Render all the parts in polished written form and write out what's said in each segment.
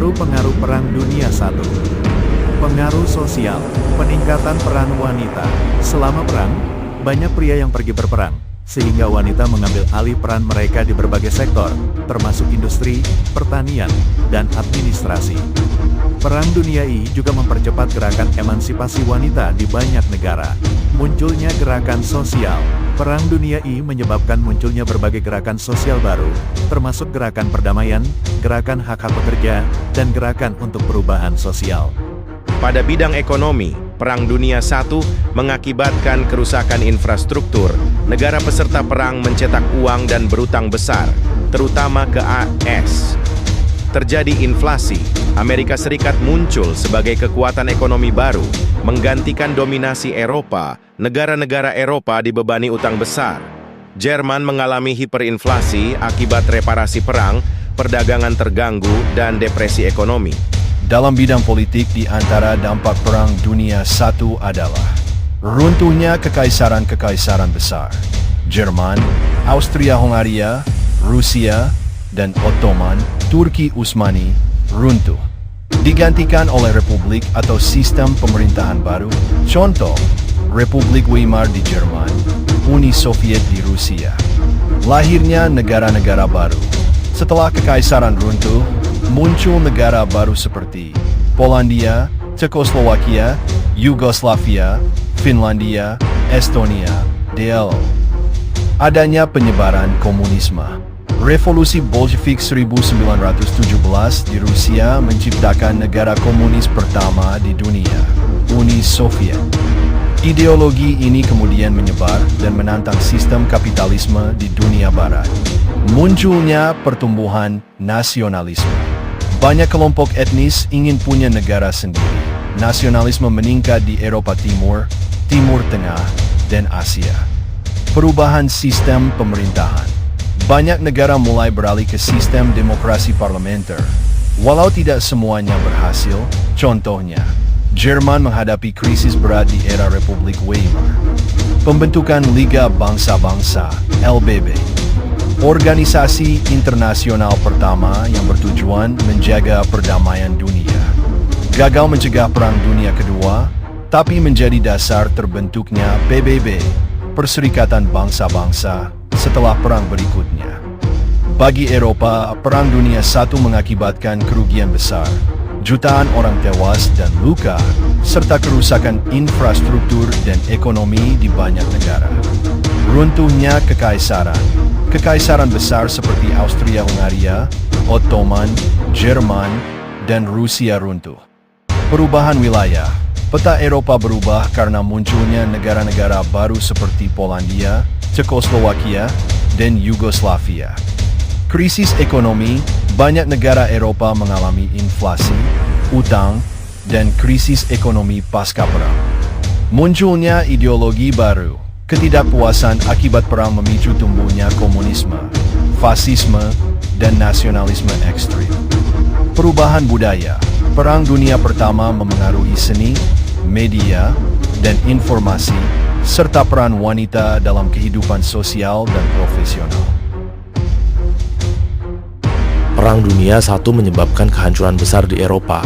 Pengaruh-pengaruh Perang Dunia I. Pengaruh sosial, peningkatan peran wanita. Selama perang, banyak pria yang pergi berperang, sehingga wanita mengambil alih peran mereka di berbagai sektor, termasuk industri, pertanian, dan administrasi. Perang Dunia I juga mempercepat gerakan emansipasi wanita di banyak negara. Munculnya gerakan sosial. Perang Dunia I menyebabkan munculnya berbagai gerakan sosial baru, termasuk gerakan perdamaian, gerakan hak-hak pekerja, dan gerakan untuk perubahan sosial. Pada bidang ekonomi, Perang Dunia I mengakibatkan kerusakan infrastruktur. Negara peserta perang mencetak uang dan berutang besar, terutama ke AS. Terjadi inflasi. Amerika Serikat muncul sebagai kekuatan ekonomi baru, menggantikan dominasi Eropa. Negara-negara Eropa dibebani utang besar. Jerman mengalami hiperinflasi akibat reparasi perang, perdagangan terganggu, dan depresi ekonomi. Dalam bidang politik, di antara dampak Perang Dunia I adalah runtuhnya kekaisaran-kekaisaran besar. Jerman, Austria-Hongaria, Rusia, dan Ottoman, Turki Utsmani, runtuh. Digantikan oleh republik atau sistem pemerintahan baru. Contoh, Republik Weimar di Jerman, Uni Soviet di Rusia. Lahirnya negara-negara baru. Setelah kekaisaran runtuh, muncul negara baru seperti Polandia, Cekoslowakia, Yugoslavia, Finlandia, Estonia, DL. Adanya penyebaran komunisme. Revolusi Bolshevik 1917 di Rusia menciptakan negara komunis pertama di dunia, Uni Soviet. Ideologi ini kemudian menyebar dan menantang sistem kapitalisme di dunia barat. Munculnya pertumbuhan nasionalisme. Banyak kelompok etnis ingin punya negara sendiri. Nasionalisme meningkat di Eropa Timur, Timur Tengah, dan Asia. Perubahan sistem pemerintahan. Banyak negara mulai beralih ke sistem demokrasi parlementer. Walau tidak semuanya berhasil, contohnya, Jerman menghadapi krisis berat di era Republik Weimar. Pembentukan Liga Bangsa-Bangsa, LBB. Organisasi internasional pertama yang bertujuan menjaga perdamaian dunia. Gagal mencegah Perang Dunia Kedua, tapi menjadi dasar terbentuknya PBB, Perserikatan Bangsa-Bangsa, setelah perang berikutnya. Bagi Eropa, Perang Dunia I mengakibatkan kerugian besar. Jutaan orang tewas dan luka, serta kerusakan infrastruktur dan ekonomi di banyak negara. Runtuhnya kekaisaran. Kekaisaran besar seperti Austria-Hongaria, Ottoman, Jerman, dan Rusia runtuh. Perubahan wilayah. Peta Eropa berubah karena munculnya negara-negara baru seperti Polandia, Cekoslowakia, dan Yugoslavia. Krisis ekonomi. Banyak negara Eropa mengalami inflasi, utang, dan krisis ekonomi pasca perang. Munculnya ideologi baru. Ketidakpuasan akibat perang memicu tumbuhnya komunisme, fasisme, dan nasionalisme ekstrim. Perubahan budaya. Perang Dunia Pertama memengaruhi seni, media, dan informasi, serta peran wanita dalam kehidupan sosial dan profesional. Perang Dunia I menyebabkan kehancuran besar di Eropa,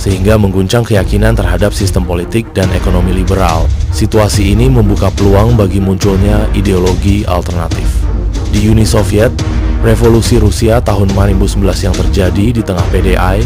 sehingga mengguncang keyakinan terhadap sistem politik dan ekonomi liberal. Situasi ini membuka peluang bagi munculnya ideologi alternatif. Di Uni Soviet, revolusi Rusia tahun 2011 yang terjadi di tengah PDI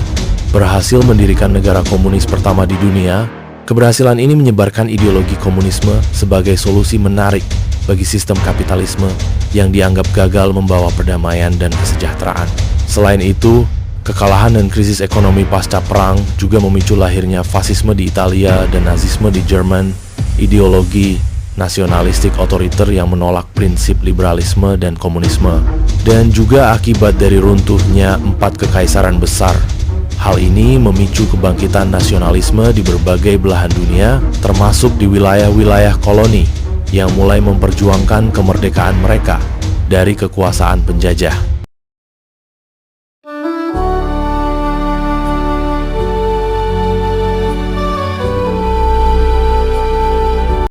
berhasil mendirikan negara komunis pertama di dunia. Keberhasilan ini menyebarkan ideologi komunisme sebagai solusi menarik bagi sistem kapitalisme yang dianggap gagal membawa perdamaian dan kesejahteraan. Selain itu, kekalahan dan krisis ekonomi pasca perang juga memicu lahirnya fasisme di Italia dan nazisme di Jerman, ideologi nasionalistik otoriter yang menolak prinsip liberalisme dan komunisme, dan juga akibat dari runtuhnya 4 kekaisaran besar. Hal ini memicu kebangkitan nasionalisme di berbagai belahan dunia, termasuk di wilayah-wilayah koloni yang mulai memperjuangkan kemerdekaan mereka dari kekuasaan penjajah.